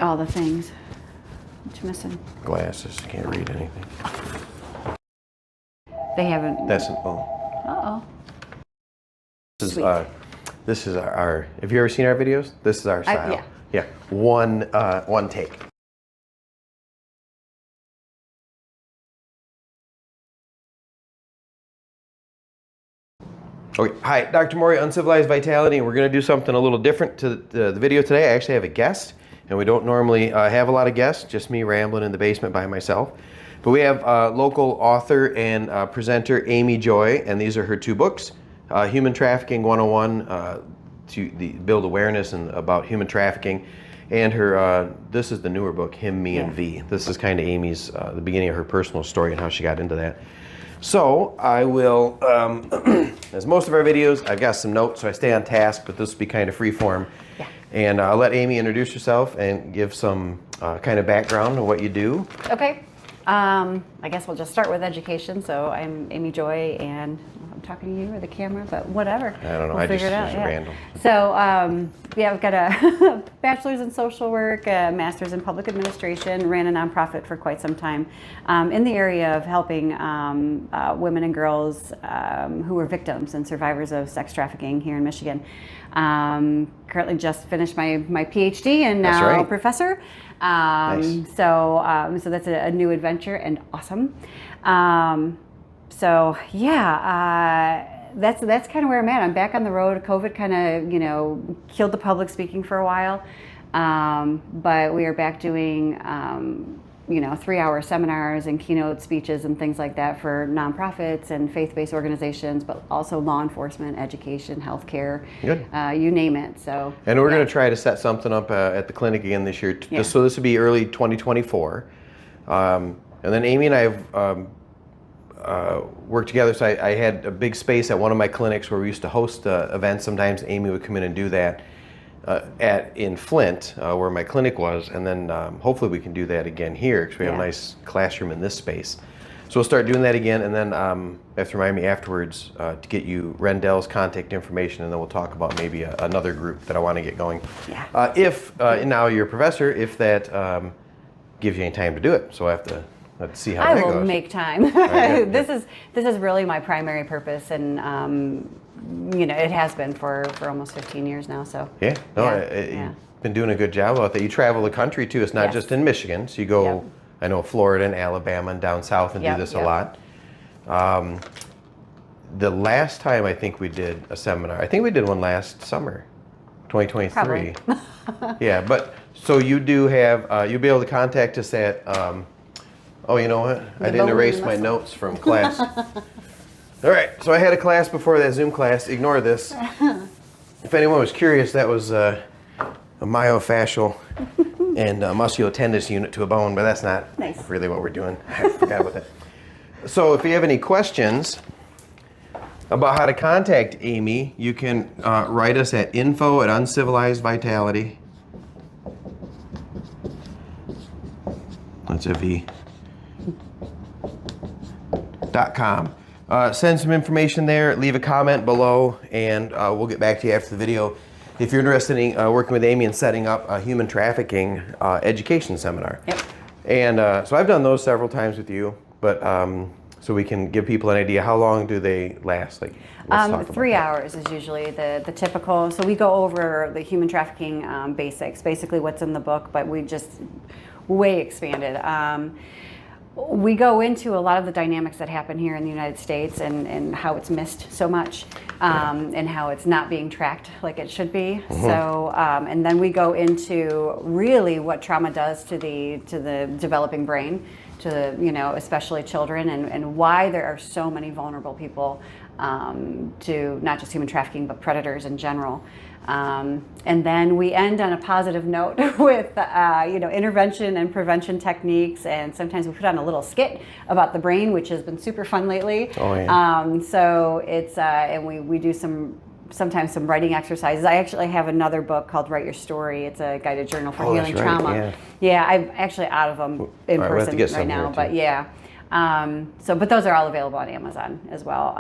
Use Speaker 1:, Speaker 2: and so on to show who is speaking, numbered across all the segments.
Speaker 1: All the things. What you missing?
Speaker 2: Glasses. Can't read anything.
Speaker 1: They haven't.
Speaker 2: That's an O.
Speaker 1: Uh-oh.
Speaker 2: This is our. Have you ever seen our videos? This is our style.
Speaker 1: Yeah.
Speaker 2: Yeah. One take. Okay. Hi, Dr. Morey, Uncivilized Vitality, and we're going to do something a little different to the video today. I actually have a guest, and we don't normally have a lot of guests, just me rambling in the basement by myself. But we have local author and presenter Amy Joy, and these are her two books, Human Trafficking 101, to build awareness about human trafficking, and her, this is the newer book, Him, Me, and V. This is kind of Amy's, the beginning of her personal story and how she got into that. So I will, as most of our videos, I've got some notes, so I stay on task, but this will be kind of free form.
Speaker 1: Yeah.
Speaker 2: And I'll let Amy introduce herself and give some kind of background on what you do.
Speaker 1: Okay. I guess we'll just start with education. So I'm Amy Joy, and I'm talking to you or the camera, but whatever.
Speaker 2: I don't know.
Speaker 1: We'll
Speaker 2: I just
Speaker 1: figure it out.
Speaker 2: use random.
Speaker 1: So I've got a bachelor's in social work, a master's in public administration. Ran a nonprofit for quite some time in the area of helping women and girls who were victims and survivors of sex trafficking here in Michigan. Currently just finished my PhD and now professor.
Speaker 2: Nice.
Speaker 1: So that's a new adventure and awesome. That's kind of where I'm at. I'm back on the road. COVID kind of, killed the public speaking for a while. But we are back doing, 3-hour seminars and keynote speeches and things like that for nonprofits and faith-based organizations, but also law enforcement, education, healthcare, you name it. So.
Speaker 2: And we're going to try to set something up at the clinic again this year. So this will be early 2024. And then Amy and I have worked together. So I had a big space at one of my clinics where we used to host events. Sometimes Amy would come in and do that in Flint, where my clinic was. And then hopefully we can do that again here because we have a nice classroom in this space. So we'll start doing that again. And then you have to remind me afterwards to get you Rendell's contact information, and then we'll talk about maybe another group that I want to get going.
Speaker 1: Yeah.
Speaker 2: If now you're a professor, if that gives you any time to do it. So I have to see how that goes.
Speaker 1: I will make time.
Speaker 2: Right,
Speaker 1: This is really my primary purpose, and it has been for almost 15 years now. So
Speaker 2: you've been doing a good job about that. You travel the country too. It's not just in Michigan. So you go, I know, Florida and Alabama and down south and do this a lot. The last time I think we did a seminar, I think we did one last summer, 2023. Yeah, but so you do have, you'll be able to contact us at, oh, you know what? I didn't erase my notes from class. All right, so I had a class before that Zoom class. Ignore this. If anyone was curious, that was a myofascial and musculotendinous unit to a bone, but that's not really what we're doing. I forgot about that. So if you have any questions about how to contact Amy, you can write us at info@uncivilizedvitality. That's a V. .com. Send some information there, leave a comment below, and we'll get back to you after the video if you're interested in working with Amy and setting up a human trafficking education seminar.
Speaker 1: Yep.
Speaker 2: And so I've done those several times with you, but so we can give people an idea. How long do they last? Like, let's talk about
Speaker 1: 3 hours is usually the typical. So we go over the human trafficking basics, basically what's in the book, but we just way expanded. We go into a lot of the dynamics that happen here in the United States and how it's missed so much, and how it's not being tracked like it should be. So, and then we go into really what trauma does to the developing brain, to especially children, and why there are so many vulnerable people to not just human trafficking but predators in general. And then we end on a positive note with, intervention and prevention techniques, and sometimes we put on a little skit about the brain, which has been super fun lately.
Speaker 2: Oh, yeah.
Speaker 1: So it's, and we do sometimes some writing exercises. I actually have another book called Write Your Story. It's a guided journal for healing trauma. Yeah, I'm actually out of them in person right now, but yeah. But those are all available on Amazon as well.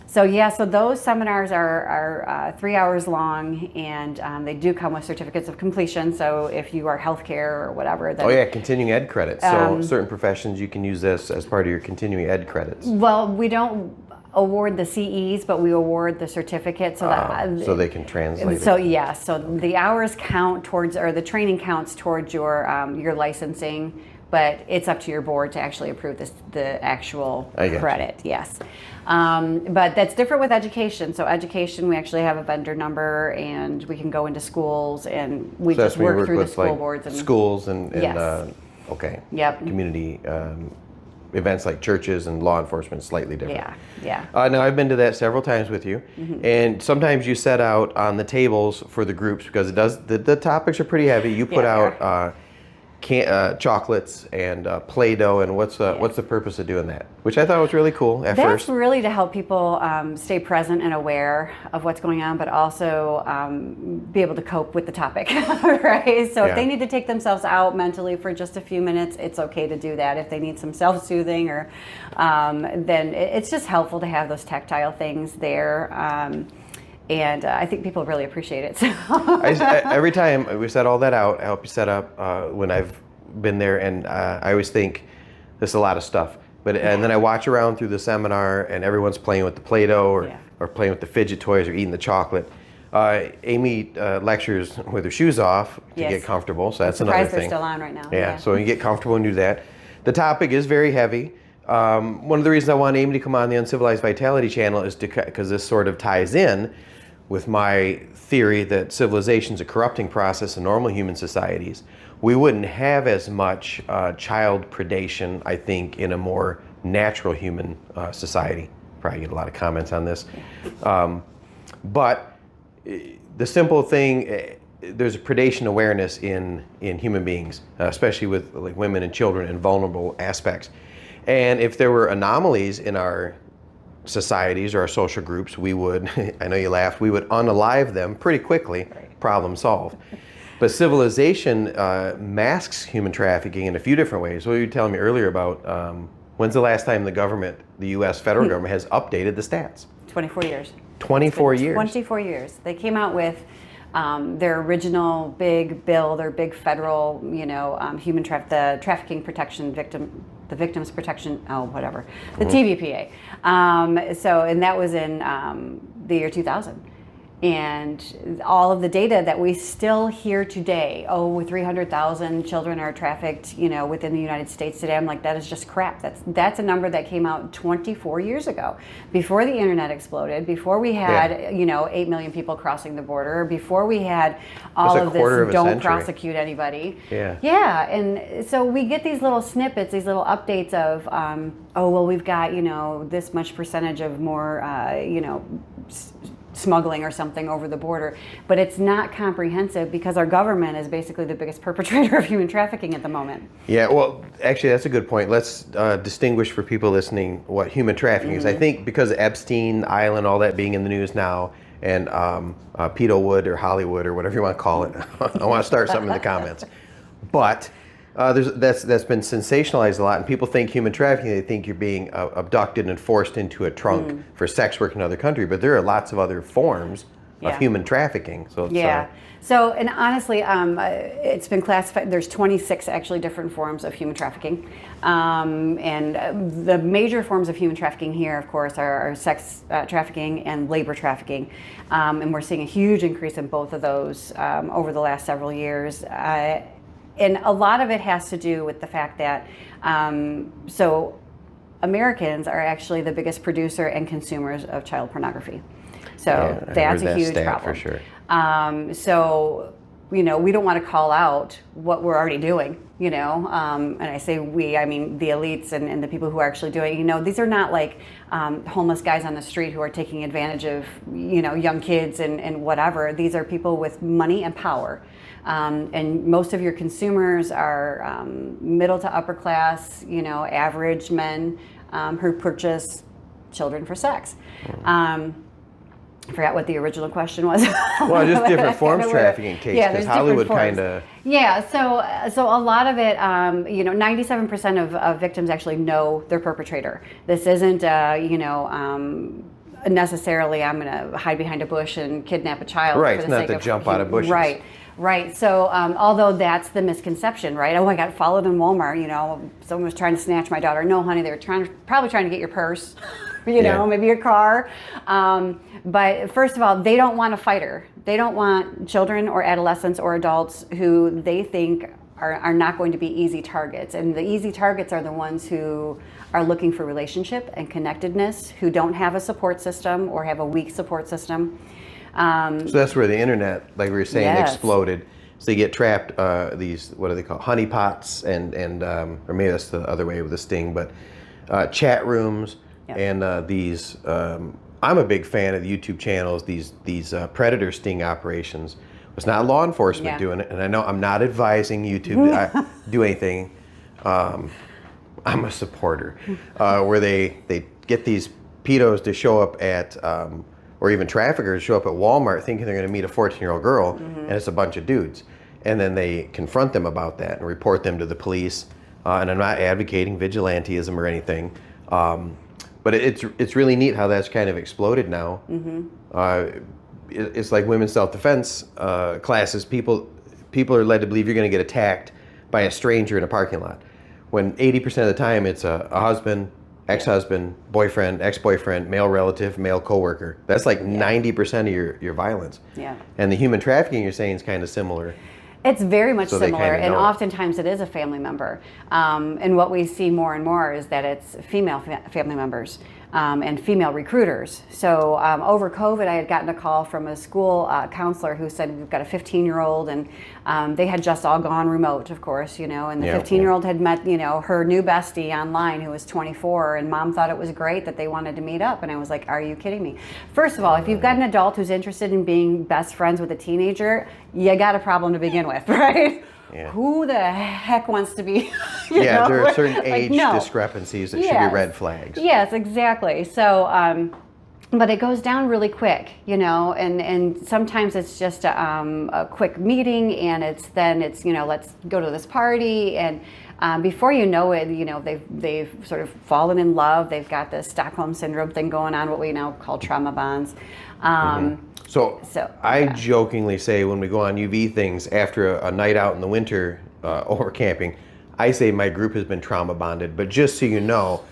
Speaker 1: So yeah, so those seminars are 3 hours long, and they do come with certificates of completion. So if you are healthcare or whatever, then,
Speaker 2: Oh yeah, continuing ed credits. So certain professions you can use this as part of your continuing ed credits.
Speaker 1: well, we don't award the CEs, but we award the certificate, so that
Speaker 2: So they can translate
Speaker 1: so
Speaker 2: it.
Speaker 1: yeah, so the hours count towards, or the training counts towards your licensing, but it's up to your board to actually approve the actual
Speaker 2: I get
Speaker 1: credit. Yes. But that's different with education. So education, we actually have a vendor number, and we can go into schools, and we
Speaker 2: So
Speaker 1: just
Speaker 2: that's when you
Speaker 1: work through the
Speaker 2: with,
Speaker 1: school
Speaker 2: like,
Speaker 1: boards and
Speaker 2: schools and
Speaker 1: Yes.
Speaker 2: Okay.
Speaker 1: Yep.
Speaker 2: Community events like churches and law enforcement, slightly different.
Speaker 1: Yeah, yeah.
Speaker 2: Now I've been to that several times with you, and sometimes you set out on the tables for the groups because it does the topics are pretty heavy. You put
Speaker 1: Yeah, they
Speaker 2: out chocolates and Play-Doh, and what's the purpose of doing that? Which I thought was really cool at
Speaker 1: That's
Speaker 2: first.
Speaker 1: really to help people stay present and aware of what's going on, but also be able to cope with the topic, right? So
Speaker 2: Yeah.
Speaker 1: if they need to take themselves out mentally for just a few minutes, it's okay to do that. If they need some self-soothing, or then it's just helpful to have those tactile things there. And I think people really appreciate it. So.
Speaker 2: Every time we set all that out, I help you set up when I've been there, and I always think this is a lot of stuff. And then I watch around through the seminar, and everyone's playing with the Play-Doh or playing with the fidget toys or eating the chocolate. Amy lectures with her shoes off to
Speaker 1: Yes.
Speaker 2: get comfortable, so that's
Speaker 1: I'm
Speaker 2: another
Speaker 1: surprised
Speaker 2: thing.
Speaker 1: they're still on right now.
Speaker 2: Yeah, so when you get comfortable and do that. The topic is very heavy. One of the reasons I want Amy to come on the Uncivilized Vitality channel is because this sort of ties in with my theory that civilization is a corrupting process in normal human societies. We wouldn't have as much child predation, I think, in a more natural human society. Probably get a lot of comments on this. But the simple thing, there's a predation awareness in human beings, especially with like women and children and vulnerable aspects. And if there were anomalies in our societies or our social groups, we would, I know you laughed, we would unalive them pretty quickly, problem solved. But civilization masks human trafficking in a few different ways. What you were telling me earlier about when's the last time the government, the U.S. federal government, has updated the stats?
Speaker 1: 24 years.
Speaker 2: 24 years.
Speaker 1: 24 years. They came out with their original big bill, their big federal, human the trafficking protection the victims protection, the TVPA. And that was in the year 2000. And all of the data that we still hear today, 300,000 children are trafficked, within the United States today. I'm like, that is just crap. That's a number that came out 24 years ago, before the internet exploded, before we had, 8 million people crossing the border, before we had all of this don't prosecute anybody. Yeah, and so we get these little snippets, these little updates of, we've got, this much percentage of more, smuggling or something over the border, but it's not comprehensive because our government is basically the biggest perpetrator of human trafficking at the moment.
Speaker 2: Yeah, well, actually, that's a good point. Let's distinguish for people listening what human trafficking is. I think because of Epstein Island, all that being in the news now, and Pedo Wood or Hollywood or whatever you want to call it, I want to start something in the comments. But that's been sensationalized a lot, and people think human trafficking, they think you're being abducted and forced into a trunk for sex work in another country, but there are lots of other forms of human trafficking. So
Speaker 1: So, and honestly, it's been classified, there's 26 actually different forms of human trafficking. And the major forms of human trafficking here, of course, are sex trafficking and labor trafficking. And we're seeing a huge increase in both of those over the last several years. And a lot of it has to do with the fact that, Americans are actually the biggest producer and consumers of child pornography. So that's a huge problem.
Speaker 2: For sure.
Speaker 1: We don't want to call out what we're already doing, and I say we, I mean the elites and the people who are actually doing, these are not like homeless guys on the street who are taking advantage of, young kids and whatever. These are people with money and power. And most of your consumers are middle to upper class, average men who purchase children for sex. I forgot what the original question was.
Speaker 2: Well, just different forms of trafficking takes, because Hollywood kind of...
Speaker 1: Yeah, so a lot of it, 97% of victims actually know their perpetrator. This isn't, necessarily I'm going to hide behind a bush and kidnap a child.
Speaker 2: Right,
Speaker 1: For
Speaker 2: it's
Speaker 1: the
Speaker 2: not
Speaker 1: sake
Speaker 2: to
Speaker 1: of
Speaker 2: jump out of bushes.
Speaker 1: Right, right. So although that's the misconception, right? Oh, I got followed in Walmart. Someone was trying to snatch my daughter. No, honey, they were probably trying to get your purse. Maybe your car. But first of all, they don't want a fighter. They don't want children or adolescents or adults who they think are not going to be easy targets. And the easy targets are the ones who are looking for relationship and connectedness, who don't have a support system or have a weak support system.
Speaker 2: So that's where the internet, like we were saying,
Speaker 1: Yes.
Speaker 2: exploded. So you get trapped, these, what are they called, honeypots, and or maybe that's the other way with the sting, but chat rooms.
Speaker 1: Yep.
Speaker 2: And these, I'm a big fan of the YouTube channels, these predator sting operations. It's not law enforcement doing it, and I know I'm not advising YouTube to do anything. I'm a supporter, where they get these pedos to show up at, or even traffickers show up at Walmart thinking they're going to meet a 14-year-old girl, and it's a bunch of dudes. And then they confront them about that and report them to the police. And I'm not advocating vigilantism or anything. But it's really neat how that's kind of exploded now. It's like women's self-defense classes. People are led to believe you're going to get attacked by a stranger in a parking lot, when 80% of the time it's a husband, ex-husband, boyfriend, ex-boyfriend, male relative, male coworker. That's like 90% of your violence.
Speaker 1: Yeah.
Speaker 2: And the human trafficking you're saying is kind of similar.
Speaker 1: It's very much
Speaker 2: So they
Speaker 1: similar,
Speaker 2: kinda
Speaker 1: and
Speaker 2: know it.
Speaker 1: oftentimes it is a family member. And what we see more and more is that it's female family members and female recruiters. So over COVID, I had gotten a call from a school counselor who said, we've got a 15-year-old, and they had just all gone remote, of course, and the 15-year-old had met, her new bestie online who was 24, and mom thought it was great that they wanted to meet up. And I was like, are you kidding me? First of all, if you've got an adult who's interested in being best friends with a teenager, you got a problem to begin with, right?
Speaker 2: Yeah.
Speaker 1: Who the heck wants to be?
Speaker 2: There are certain
Speaker 1: like,
Speaker 2: age
Speaker 1: no.
Speaker 2: discrepancies that should
Speaker 1: Yes.
Speaker 2: be red flags.
Speaker 1: Yes, exactly. So, but it goes down really quick, and sometimes it's just a quick meeting, and it's let's go to this party, and before you know it, they've sort of fallen in love. They've got this Stockholm syndrome thing going on, what we now call trauma bonds.
Speaker 2: So I
Speaker 1: yeah.
Speaker 2: jokingly say when we go on UV things after a night out in the winter or camping, I say my group has been trauma bonded. But just so you know,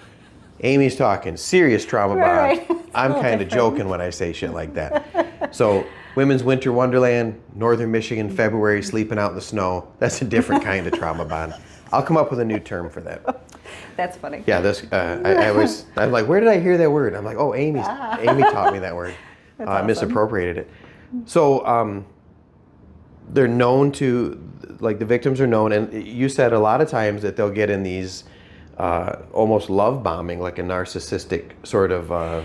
Speaker 2: Amy's talking serious trauma
Speaker 1: Right.
Speaker 2: bond. I'm kind of joking when I say shit like that. So Women's Winter Wonderland, Northern Michigan, February, sleeping out in the snow. That's a different kind of trauma bond. I'll come up with a new term for that.
Speaker 1: That's funny.
Speaker 2: Yeah, I'm like, where did I hear that word? I'm like, oh, Amy taught me that word. I misappropriated it. So they're known to, like, the victims are known, and you said a lot of times that they'll get in these almost love bombing, like a narcissistic sort of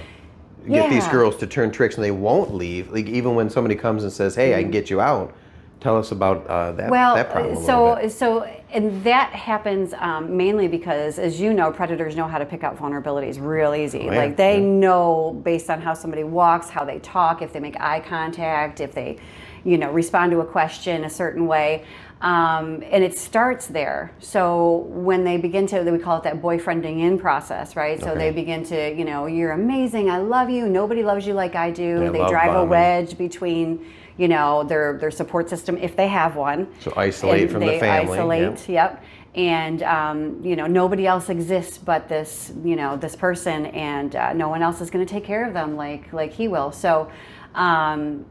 Speaker 2: get these girls to turn tricks, and they won't leave. Like, even when somebody comes and says, hey, I can get you out. Tell us about that problem a little bit.
Speaker 1: And that happens mainly because, as you know, predators know how to pick out vulnerabilities real easy.
Speaker 2: Oh, yeah.
Speaker 1: Like, they know based on how somebody walks, how they talk, if they make eye contact, if they, respond to a question a certain way. And it starts there. So when they begin to, we call it that boyfriending in process, right? So they begin to, you're amazing, I love you, nobody loves you like I do. They drive a wedge between, their support system, if they have one.
Speaker 2: So isolate from the family.
Speaker 1: Isolate, yep. And, nobody else exists but this, this person, and no one else is going to take care of them like he will. So, and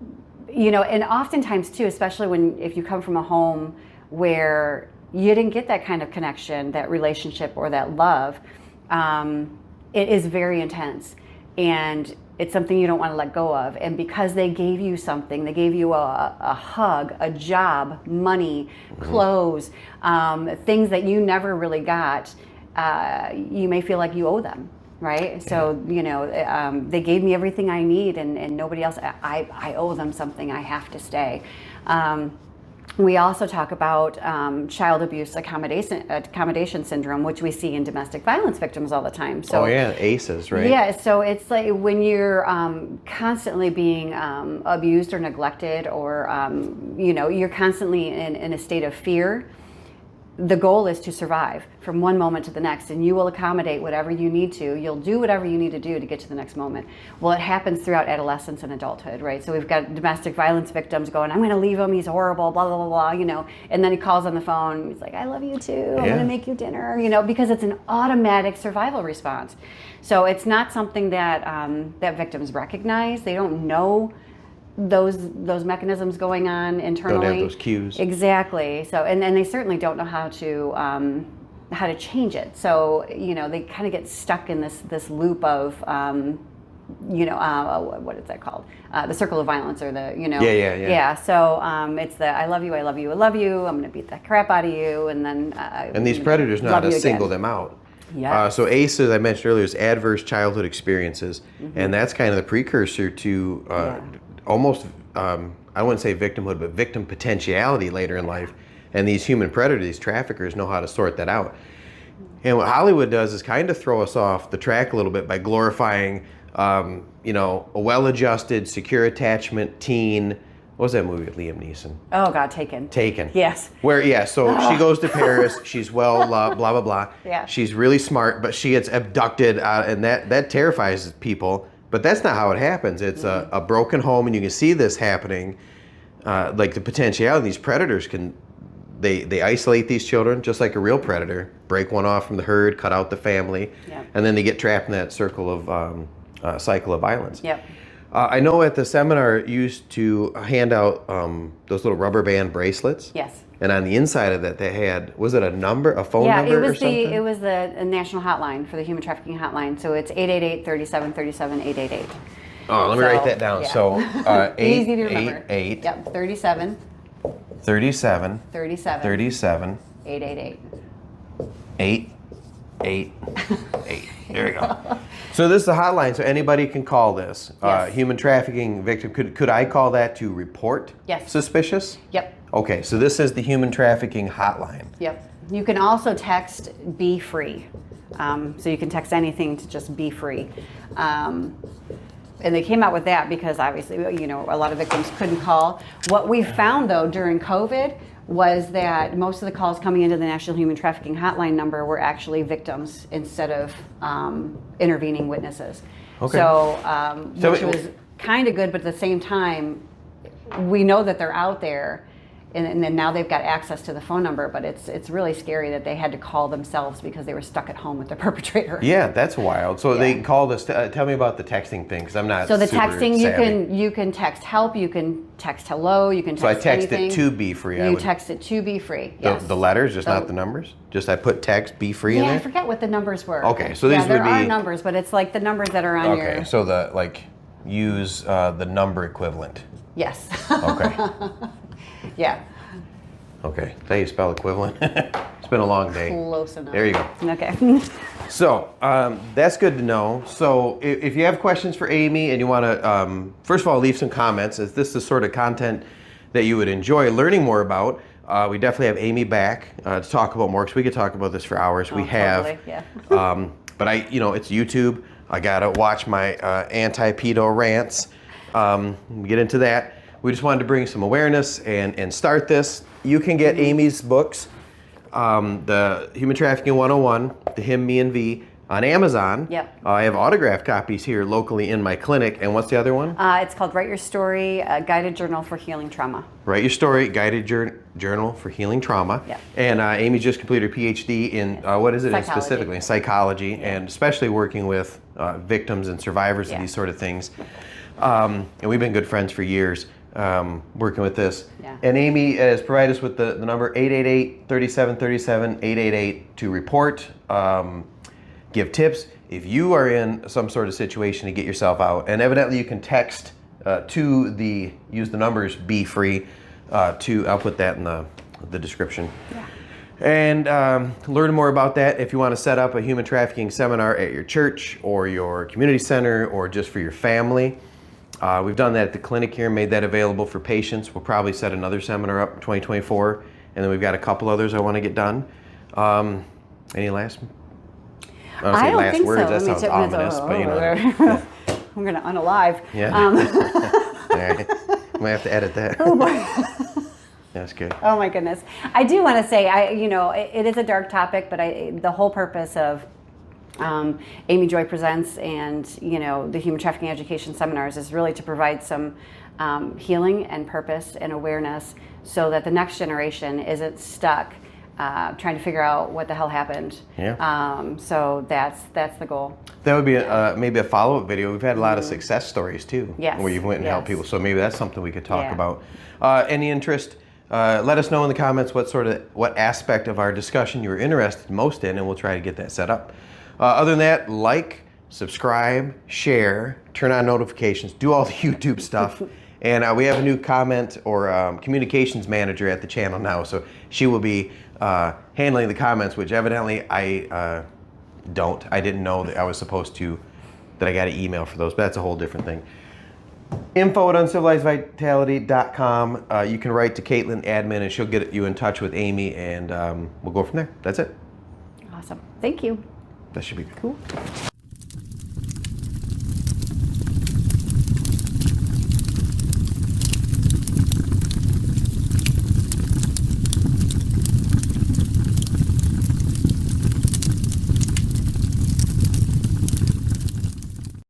Speaker 1: oftentimes too, especially if you come from a home where you didn't get that kind of connection, that relationship, or that love, it is very intense. And it's something you don't want to let go of. And because they gave you something, they gave you a hug, a job, money, clothes, things that you never really got, you may feel like you owe them, right? So, they gave me everything I need, and nobody else, I owe them something, I have to stay. We also talk about child abuse accommodation syndrome, which we see in domestic violence victims all the time. So,
Speaker 2: ACEs, right?
Speaker 1: Yeah, so it's like when you're constantly being abused or neglected, or you're constantly in a state of fear. the goal is to survive from one moment to the next, and you will accommodate whatever you need to. You'll do whatever you need to do to get to the next moment. Well, it happens throughout adolescence and adulthood, right? So we've got domestic violence victims going, I'm going to leave him, he's horrible, blah, blah, blah, blah, you know. And then he calls on the phone, he's like, I love you too, I'm going to make you dinner, you know, because it's an automatic survival response. So it's not something that that victims recognize. They don't know those mechanisms going on internally.
Speaker 2: Don't have those cues.
Speaker 1: Exactly. So and they certainly don't know how to change it. So you know, they kind of get stuck in this loop of you know, what is that called? The circle of violence, or the, you know. Yeah. So it's the I love you, I love you, I love you. I'm going to beat the crap out of you, and then.
Speaker 2: And these predators know how to single them out.
Speaker 1: Yeah.
Speaker 2: So ACE, as I mentioned earlier, is adverse childhood experiences, and that's kind of the precursor to almost, I wouldn't say victimhood, but victim potentiality later in life. And these human predators, these traffickers, know how to sort that out. And what Hollywood does is kind of throw us off the track a little bit by glorifying, you know, a well-adjusted, secure attachment teen. What was that movie with Liam Neeson?
Speaker 1: Oh God, Taken.
Speaker 2: Taken.
Speaker 1: Yes.
Speaker 2: Where, so she goes to Paris, she's well loved, blah, blah, blah.
Speaker 1: Yeah.
Speaker 2: She's really smart, but she gets abducted, and that terrifies people. But that's not how it happens. It's a broken home, and you can see this happening, like the potentiality. These predators they isolate these children, just like a real predator, break one off from the herd, cut out the family, and then they get trapped in that circle of cycle of violence.
Speaker 1: Yep.
Speaker 2: I know at the seminar you used to hand out those little rubber band bracelets.
Speaker 1: Yes.
Speaker 2: And on the inside of that, they had, was it a number, a phone number or something?
Speaker 1: Yeah, it was the national hotline for the human trafficking hotline. So it's 888-37-37-888.
Speaker 2: Oh, let me write that down.
Speaker 1: Yeah.
Speaker 2: So
Speaker 1: easy to remember.
Speaker 2: 888.
Speaker 1: Yep, 37.
Speaker 2: 37.
Speaker 1: 37.
Speaker 2: 37.
Speaker 1: 888.
Speaker 2: 888. There we go. So this is a hotline, so anybody can call this.
Speaker 1: Yes.
Speaker 2: Human trafficking victim. Could I call that to report?
Speaker 1: Yes.
Speaker 2: Suspicious?
Speaker 1: Yep.
Speaker 2: Okay, so this is the human trafficking hotline.
Speaker 1: Yep. You can also text "be free," so you can text anything to just "be free." And they came out with that because obviously, you know, a lot of victims couldn't call. What we found though during COVID was that most of the calls coming into the National Human Trafficking Hotline number were actually victims instead of intervening witnesses. Okay. So, which was kind of good, but at the same time, we know that they're out there, and then now they've got access to the phone number, but it's really scary that they had to call themselves because they were stuck at home with the perpetrator.
Speaker 2: Yeah, that's wild. So they called us. Tell me about the texting thing, because I'm not.
Speaker 1: So the
Speaker 2: super
Speaker 1: texting,
Speaker 2: savvy.
Speaker 1: you can text help, you can text hello, you can text.
Speaker 2: So I text
Speaker 1: anything.
Speaker 2: it to be free.
Speaker 1: You text it to be free. Yes.
Speaker 2: The letters, just not the numbers. Just I put text be free in there.
Speaker 1: Yeah, I forget what the numbers were.
Speaker 2: Okay, so these would be.
Speaker 1: There are numbers, but it's like the numbers that are on your.
Speaker 2: Okay, so use the number equivalent.
Speaker 1: Yes.
Speaker 2: Okay.
Speaker 1: Yeah.
Speaker 2: Okay, is that how you spell equivalent? It's been a long day.
Speaker 1: Close enough.
Speaker 2: There you go.
Speaker 1: Okay.
Speaker 2: So that's good to know. So if you have questions for Amy and you want to, first of all, leave some comments, as this is the sort of content that you would enjoy learning more about. We definitely have Amy back to talk about more, because we could talk about this for hours. We have.
Speaker 1: Totally, yeah.
Speaker 2: But it's YouTube. I gotta watch my anti-pedo rants. We get into that. We just wanted to bring some awareness and start this. You can get Amy's books, the Human Trafficking 101, the Him, Me, and V, on Amazon.
Speaker 1: Yep.
Speaker 2: I have autographed copies here locally in my clinic. And what's the other one?
Speaker 1: It's called Write Your Story, a Guided Journal for Healing Trauma.
Speaker 2: Write Your Story, Guided Journal for Healing Trauma.
Speaker 1: Yep.
Speaker 2: And Amy just completed her PhD in, what is it specifically? In psychology, and especially working with victims and survivors of these sort of things. And we've been good friends for years. Working with this.
Speaker 1: Yeah.
Speaker 2: And Amy has provided us with the number 888-3737-888 to report, give tips if you are in some sort of situation to get yourself out. And evidently you can text use the numbers be free I'll put that in the description.
Speaker 1: Yeah.
Speaker 2: And learn more about that if you want to set up a human trafficking seminar at your church or your community center or just for your family. We've done that at the clinic here, made that available for patients. We'll probably set another seminar up in 2024, and then we've got a couple others I want to get done. Any last?
Speaker 1: I don't
Speaker 2: last
Speaker 1: think
Speaker 2: words.
Speaker 1: so.
Speaker 2: That sounds ominous, but you know.
Speaker 1: I'm going to unalive.
Speaker 2: Yeah. All right. I might have to edit that.
Speaker 1: Oh boy.
Speaker 2: That's good.
Speaker 1: Oh my goodness. I do want to say, it is a dark topic, but the whole purpose of Amy Joy Presents and, the Human Trafficking Education Seminars is really to provide some healing and purpose and awareness so that the next generation isn't stuck trying to figure out what the hell happened.
Speaker 2: Yeah.
Speaker 1: So that's the goal.
Speaker 2: That would be maybe a follow-up video. We've had a lot of success stories too,
Speaker 1: Yes.
Speaker 2: where you've went and helped people. So maybe that's something we could talk
Speaker 1: Yeah.
Speaker 2: about. Any interest? Let us know in the comments what aspect of our discussion you were interested most in, and we'll try to get that set up. Other than that, like, subscribe, share, turn on notifications, do all the YouTube stuff. And we have a new comment or communications manager at the channel now, so she will be handling the comments, which evidently I don't. I didn't know that I was supposed to, that I got an email for those, but that's a whole different thing. info@uncivilizedvitality.com. You can write to Caitlin, admin, and she'll get you in touch with Amy, and we'll go from there. That's it.
Speaker 1: Awesome. Thank you.
Speaker 2: That should be cool.